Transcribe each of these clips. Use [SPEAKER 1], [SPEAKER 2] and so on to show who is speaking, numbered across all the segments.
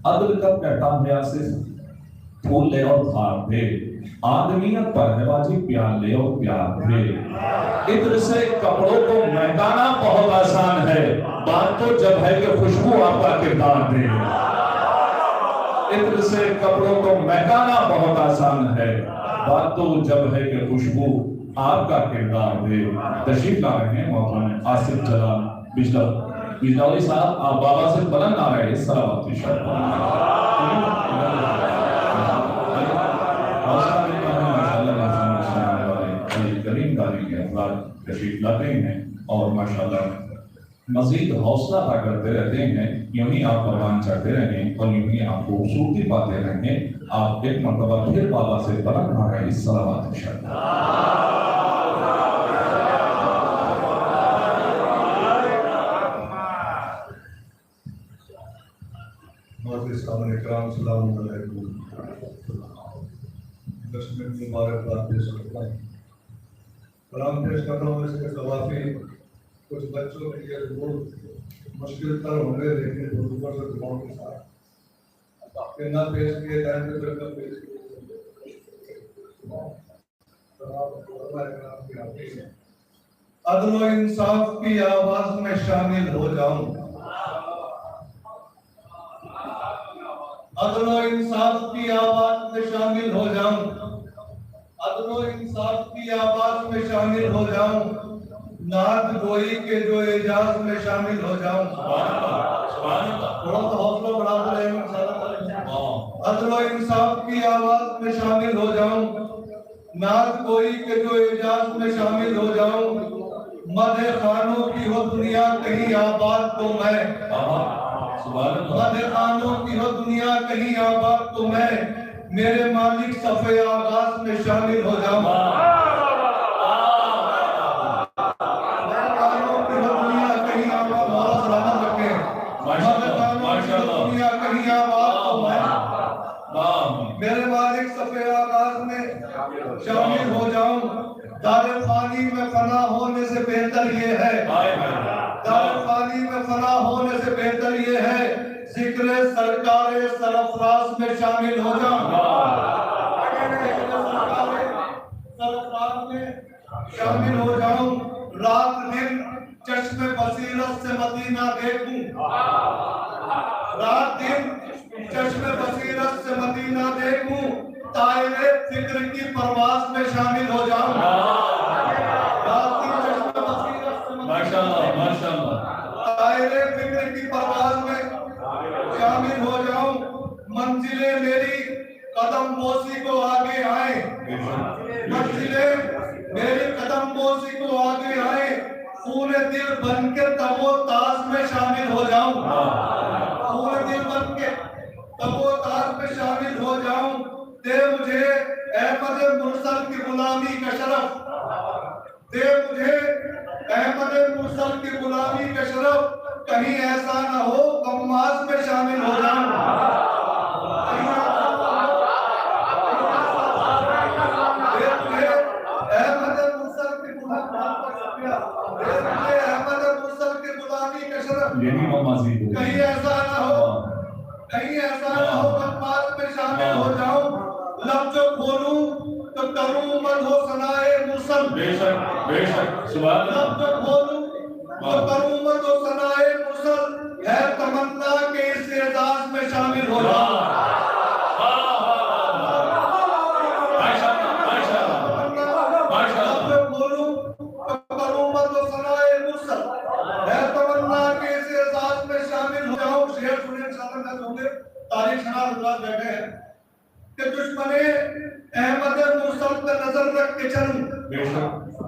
[SPEAKER 1] अदल का पैटा से फूल ले और धार दे, आदमियत पर है बाजी प्यार ले और प्यार दे। इत्र से कपड़ों को महकाना बहुत आसान है, बात तो जब है कि खुशबू आपका किरदार दे। इत्र से कपड़ों को महकाना बहुत आसान है, बात तो जब है कि खुशबू आपका किरदार दे। तशरीफ ला रहे हैं मोहतरम आसिफ जलाल बिजलौरी साहब, आप बाबा से बुलंद आ रहे हैं सलावत की तशरीफ लाते हैं और माशाल्लाह मजीद हौसला अता करते रहते हैं। यूं ही आप परवान चढ़ते रहें और यूं ही आप खूबसूरती पाते रहें। आप एक मरतबा फिर बाबा से बुलंद आ रहे हैं सलावत की
[SPEAKER 2] कलाम पेश कर रहा हूँ। इसके सवाफी कुछ बच्चों के लिए बहुत मुश्किल तर होंगे, लेकिन ऊपर से दुआओं के साथ आपके ना पेश किए टाइम पे फिर कब पेश किए। अदल व इंसाफ की आवाज में शामिल हो जाऊं, अदल व इंसाफ की आवाज में शामिल हो जाऊं, अदल व इंसाफ की आवाज में शामिल हो जाऊं, नात गोई के जो एजाज में शामिल हो जाऊं। थोड़ा सा हौसला बढ़ाते रहेंगे इंशाल्लाह। अदल व इंसाफ की आवाज में शामिल हो जाऊं, नात गोई के जो एजाज में शामिल हो जाऊं, मदह खानों की हो दुनिया कहीं आबाद तो मैं, मदह खानों की हो दुनिया कहीं आबाद तो मैं, मेरे मालिक सफे आगाज में शामिल हो जाऊं। दुनिया कहीं आबाद, मौला सलामत रखे, दुनिया कहीं आबाद तो मैं, मेरे मालिक सफे आगाज में शामिल हो जाऊं। दारे फानी में फना होने से बेहतर ये है, दारे फानी में फना होने से बेहतर ये है, जिक्र सरकारे सरफराज में शामिल हो जाऊं। सरफराज में शामिल हो जाऊं। रात दिन चश्मे बसीरत से मदीना देखूं, रात दिन चश्मे बसीरत से मदीना देखूं, तायरे फिक्र की परवाज में शामिल हो जाऊं। रात दिन चश्मे बसीरत से माशाअल्लाह माशाअल्लाह तायरे फिक्र की परवाज में शामिल हो जाऊं। मंजिले मेरी कदम बोसी को आगे आए, मंजिले मेरी कदम बोसी को आगे आए, पूरे दिल बन के तबो ताज में शामिल हो जाऊं। पूरे दिल बन के तबो ताज में शामिल हो जाऊं। दे मुझे अहमद मुरसल की गुलामी का शरफ, दे मुझे अहमद मुरसल की गुलामी का शरफ, कहीं ऐसा ना हो कम्मास में शामिल हो जाऊं। अहमद मुरसल की गुलामी का शरफ, कहीं ऐसा ना हो, कहीं ऐसा ना हो कम्मास में शामिल हो जाऊं। लब जो खोलूं तो करूं मद हो सनाए मुरसल, बेशक बेशक सुभान अल्लाह। लब जो खोलूं तो करूं मद हो सनाए मुरसल, है तमन्ना के इस एजाज में शामिल हो जाऊं। दुश्मने अहमद मुरसल पे नजर रख के चलूं,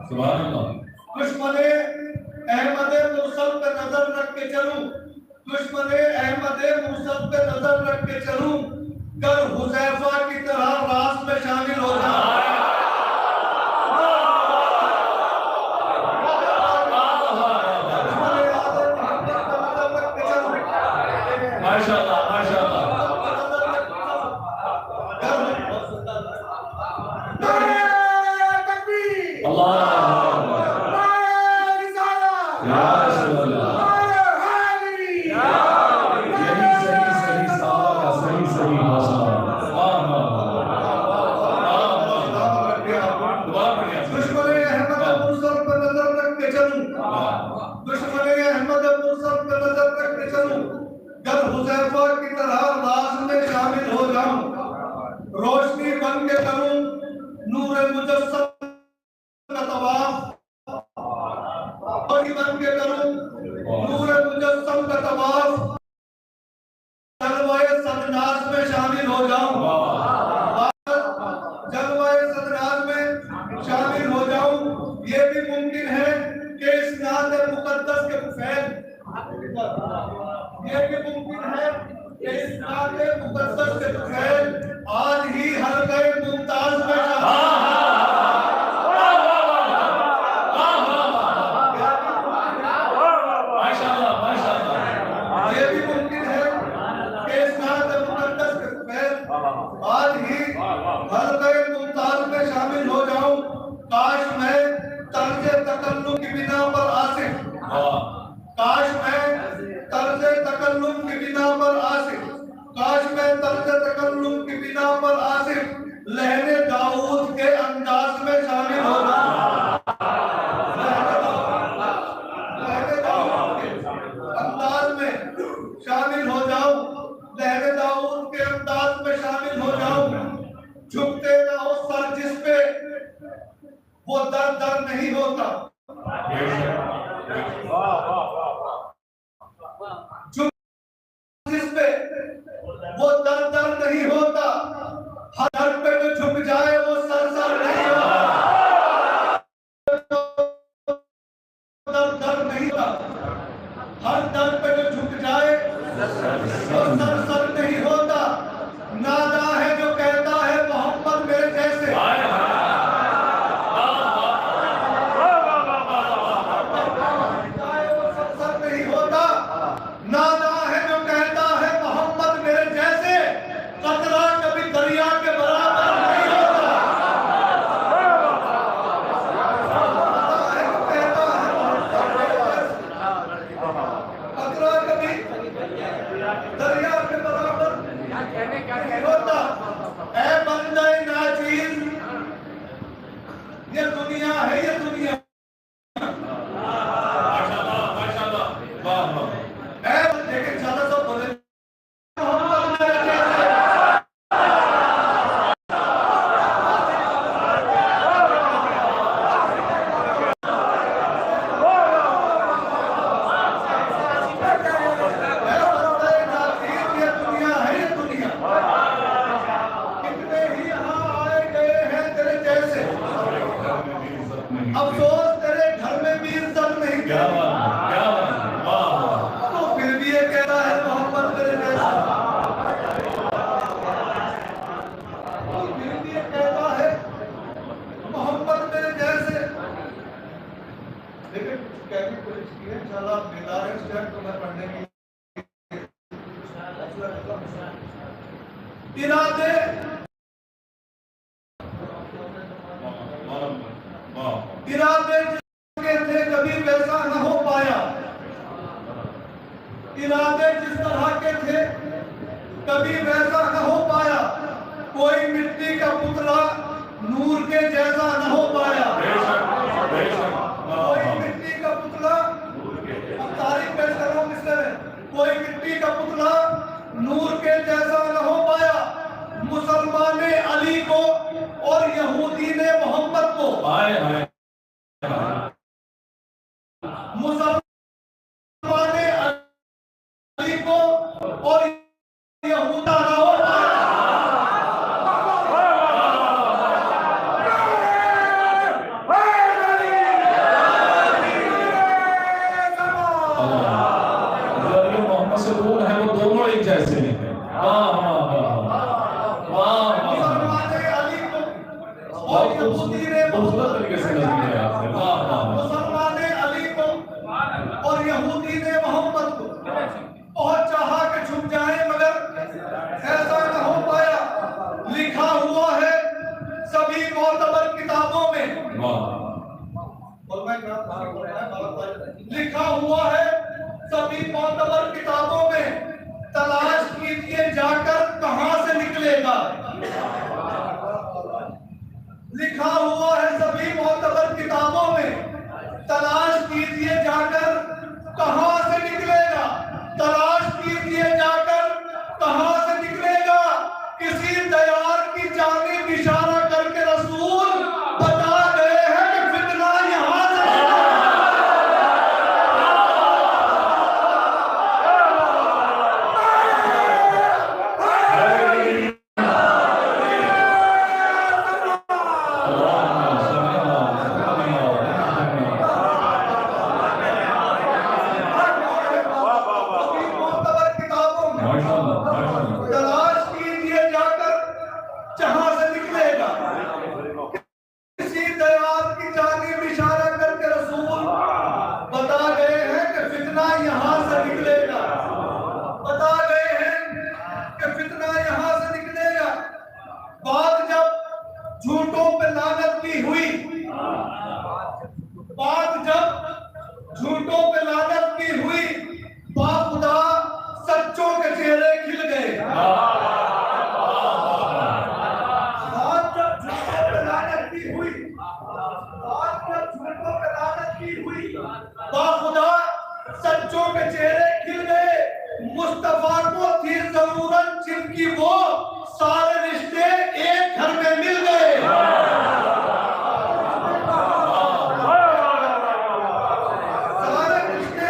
[SPEAKER 2] सुभान अल्लाह। दुश्मने अहमद मुरसल पे नजर रख के चलूं, दुश्मने अहमद मुरसल पे नजर रख के चलूं, कर हुज़ैफा की तरह रास में शामिल हो जाऊं। माशाअल्लाह माशाअल्लाह हुज़ैफा की तरह राज में शामिल हो जाऊं, रोशनी बन के करूं नूर मुजस्सम का तवाफ, रोशनी बन के करूं नूर मुजस्सम का तवाफ, जलवाए सदनाज में शामिल हो जाऊं, जलवाए सदनाज में शामिल हो जाऊं। ये भी मुमकिन है कि इस नात मुकद्दस के फैल, ये भी मुमकिन है कि इस नात मुकद्दस के फैल आज ही हल्के मुमताज में ये भी मुमकिन है कि इस नात मुकद्दस के फैल आज ही हल्के मुमताज में शामिल हो जाऊं। काश मैं तर्ज तकल्लुम की बिना पर आसिफ, काश मैं तर्ज तकल्लुम की बिना पर आसिफ, काश मैं तर्ज तकल्लुम की बिना पर आसिफ लहने दाऊद के अंदाज में शामिल हो जाऊं, लहने दाऊद के अंदाज में शामिल हो जाऊं, लहने दाऊद के अंदाज में शामिल हो जाऊं। झुकते ना हो सर जिस पे वो दर दर नहीं होता, जिस पे वो दर दर नहीं होता, हर दर पे जो झुक जाए वो सर सर नहीं होता, दर दर नहीं होता, हर दर पे जो झुक जाए वो सर सर नहीं होता। नादा है जो कहता है मोहम्मद मेरे जैसे, दरिया के बराबर नहीं होता। ऐ बंदे नाचीज, ये दुनिया है, ये दुनिया लेकिन ज्यादा सब बोले अफसोस तेरे घर में भी इज्जत नहीं। क्या तो फिर भी ये कहता है मोहम्मद तेरे जैसा, तो फिर भी ये कहता है मोहम्मद तेरे जैसे। लेकिन क्या की कोशिश की है, इंशाल्लाह बेदार है स्टेप तो मैं पढ़ने की इरादे इरादे जिसके थे कभी वैसा न हो पाया, इरादे जिस तरह के थे कभी वैसा न हो पाया, कोई मिट्टी का पुतला नूर के जैसा न हो पाया, कोई मिट्टी का पुतला, अब तारीख पेश कर रहा हूं इसलिए, कोई मिट्टी का पुतला नूर के जैसा न हो पाया। मुसलमान ने अली को और यहूदी ने मोहम्मद को, मुसलमान ने अली को और यहूदा ना हो
[SPEAKER 1] मोहम्मद से दूर है, वो दोनों एक जैसे हैं।
[SPEAKER 2] मुसलमान ने अली को और यहूदी ने मोहम्मद को बहुत चाहा कि छुप जाए, मगर ऐसा न हो पाया। लिखा हुआ है सभी मोतबर किताबों में, लिखा हुआ है सभी मोतबर किताबों में, तलाश कीजिए जाकर कहां से निकलेगा। लिखा हुआ है सभी मोतबर किताबों में, कि वो सारे रिश्ते एक घर में मिल गए। सारे रिश्ते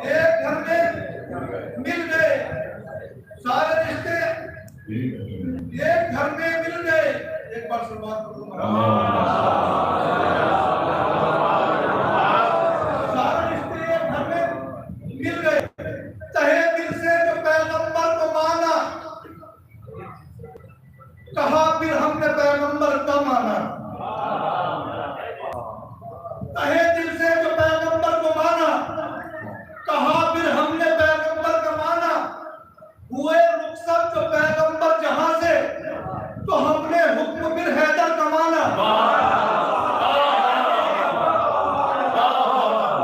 [SPEAKER 2] एक घर में मिल गए। सारे रिश्ते एक घर में मिल गए। एक बार शुरुआत करूंगा। सारे रिश्ते एक घर में मिल गए। तहे दिल से जो पैगंबर को माना, कहा फिर हमने पैगंबर का माना। तहे दिल से जो पैगंबर को माना, कहा फिर हमने पैगंबर का माना। हुए रुखसत जो पैगंबर जहां से, तो हमने हुक्म फिर हैदर का माना।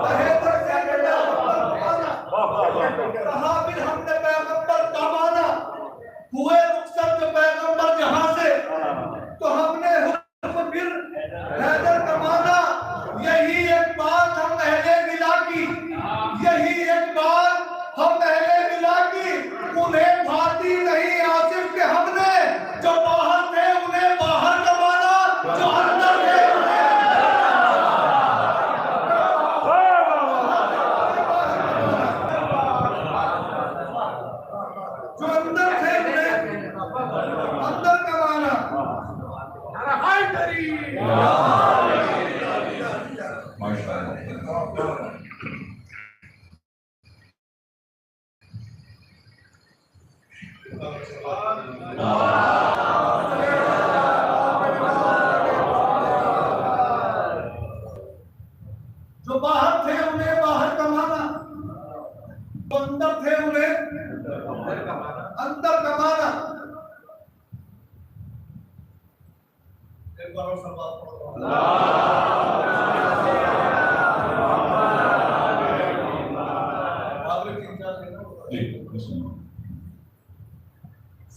[SPEAKER 2] तहे दिल से जो पैगंबर को माना, कहा फिर हमने पैगंबर का माना। हुए रुखसत जो पैगंबर जहां से, तो हमने हुक्म फिर हैदर का माना। यही एक बात हम अहले मिला की, यही एक बात हम अहले मिला की। उन्हें भाती नहीं आसिफ के हमने, जो बाहर थे उन्हें बाहर का माना, जो अंदर थे जो अंदर थे उन्हें अंदर का माना। जो बाहर थे उन्हें बाहर का माना, जो अंदर थे उन्हें अंदर का माना। एक बार और सब बात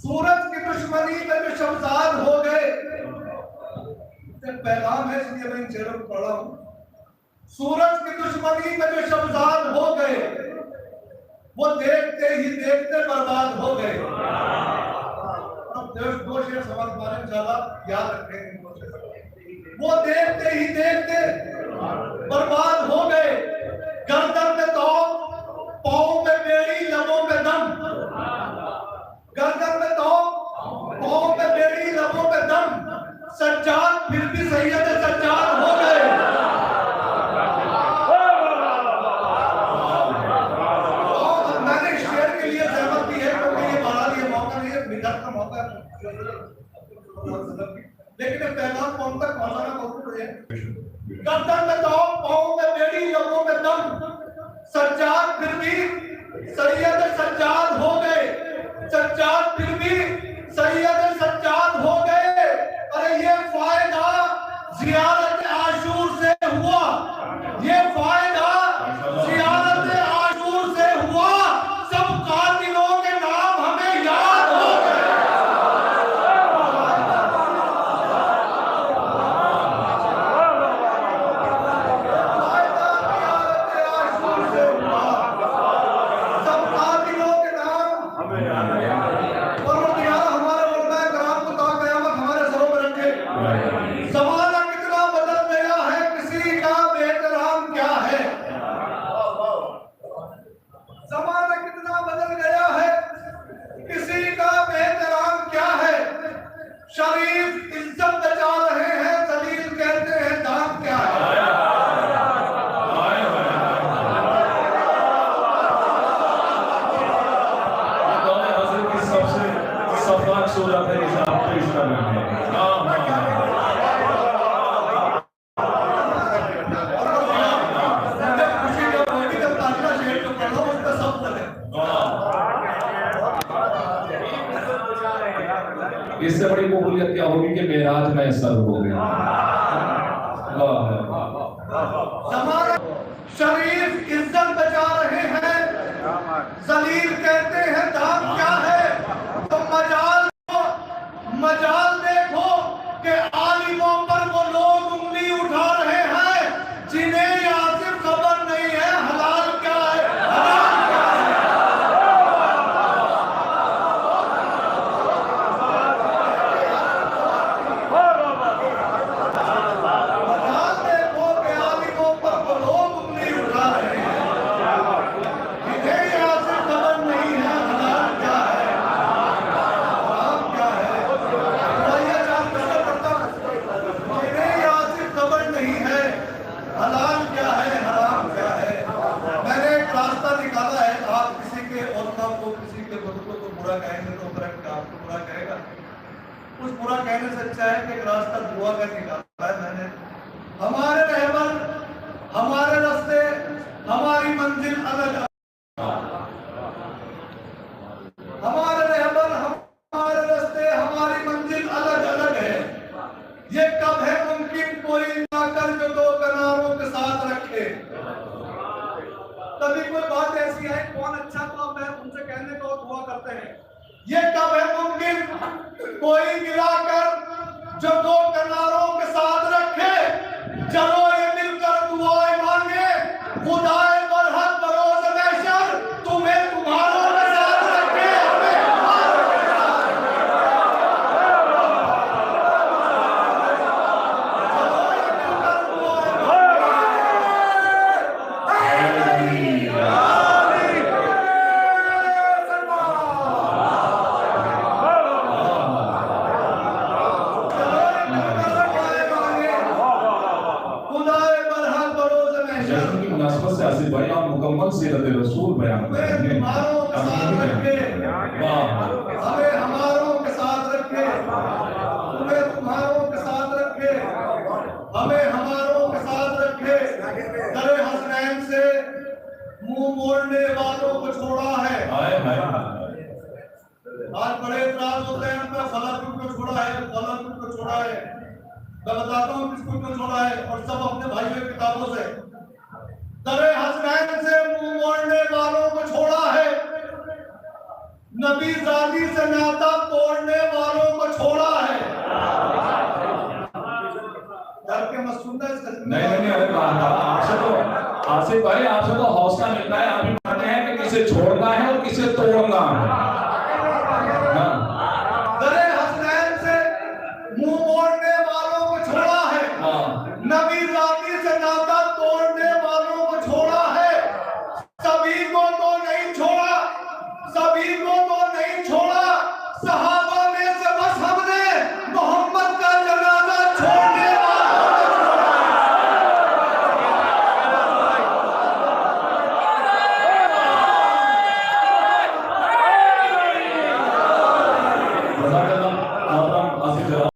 [SPEAKER 2] सूरज की दुश्मनी में जो शमशाद हो गए, पैगाम है इसलिए मैं इन चेहरों को पढ़ा हूं। सूरज की दुश्मनी में जो शमशाद हो गए, वो देखते ही देखते बर्बाद हो गए। अब दो शेर सवाल मारे ज्यादा याद रखें। वो देखते ही देखते बर्बाद हो गए। गर्दन में तो, पाँव में बेड़ी, लबों में दम। गर्दन में तो, पाँव में बेड़ी, लबों में दम। सज्जाद फिर भी सैयद सज्जाद हो गए। और मैंने शेर के लिए सहमत की है, क्योंकि ये बहाल ये मौका नहीं है, मिजाज का मौका है। लेकिन ये पैगाम कौन तक पहुंचाना बहुत है। गर्दन में तो, पाँव में बेड़ी, लबों में दम। सज्जाद फिर भी सैयद सज्जाद हो गए। सज्जाद फिर भी सैयद सज्जाद हो गए। अरे ये फायदा जियारत आशूर से हुआ, ये फायदा जियारत आशूर से हुआ। सब कातिलों के नाम हमें याद हो गए। फायदा जियारत आशूर से हुआ, सब कातिलों के नाम हमें याद हो गए। ज़माना कितना बदल गया है, किसी का बेहतराम क्या है। ज़माना कितना बदल गया है, किसी का बेहतराम क्या है। शरीफ इज्जत बचा रहे हैं, जलील कहते हैं दाम क्या है।
[SPEAKER 1] सबसे सफाक सूरत है इसे आप पेश कर रहे हैं। इससे बड़ी कबूलियत क्या होगी कि मेराज में सर हो गया।
[SPEAKER 2] शरीफ इज्जत बचा रहे हैं, जलील कहते हैं दाम क्या है। तो मजाल देखो कि आलिमों पर वो लोग उंगली उठा रहे हैं जिन्हें आसिफ खबर नहीं है हलाल क्या है, हराम क्या है। कहेंगे तो करेक्ट आपको बुरा कहेगा। कुछ बुरा कहने से अच्छा है कि एक रास्ता दुआ का निकाला है मैंने। हमारे रहबर, हमारे रास्ते, हमारी मंजिल अलग, हमारे रहबर, हमारे रास्ते, हमारी मंजिल अलग अलग है। ये कब है मुमकिन कोई ना कर जो दो किनारों के साथ रखे। कभी कोई बात ऐसी है, कौन अच्छा तो मैं उनसे कहने को दुआ करते हैं। ये कब है मुमकिन कोई मिलाकर जो दो किनारों के साथ रखे। चलो ये मिलकर दुआएं मांगे, खुदाए बरहक बरोज़ महशर तुम्हें तुम्हारों के साथ रखे, हमें हमारों के साथ रखे। चलो ये मिलकर दुआएं
[SPEAKER 1] मुनासबत से आसिफ भाई आप मुकम्मल सीरत रसूल बयान कर रहे हैं।
[SPEAKER 2] हमें हमारों के साथ रखे, तुम्हें तुम्हारों के साथ रखे, हमें हमारों के साथ रखे। दरे हसनैन से मुंह मोड़ने वालों को छोड़ा है। आज बड़े इतराज होते हैं उनका, फलां को छोड़ा है, फलां को छोड़ा है। मैं बताता हूँ किसको क्यों छोड़ा है, और सब अपने भाइयों की किताबों से। दरे हसनैन से मुंह मोड़ने वालों को छोड़ा है, नबी जादी से नाता तोड़ने वालों को छोड़ा है। डर के मत सुनना इसका।
[SPEAKER 1] नहीं, अरे आपसे तो आसिफ भाई आपसे तो हौसला मिलता है। आप ही कहते हैं कि किसे छोड़ना है और किसे तोड़ना है।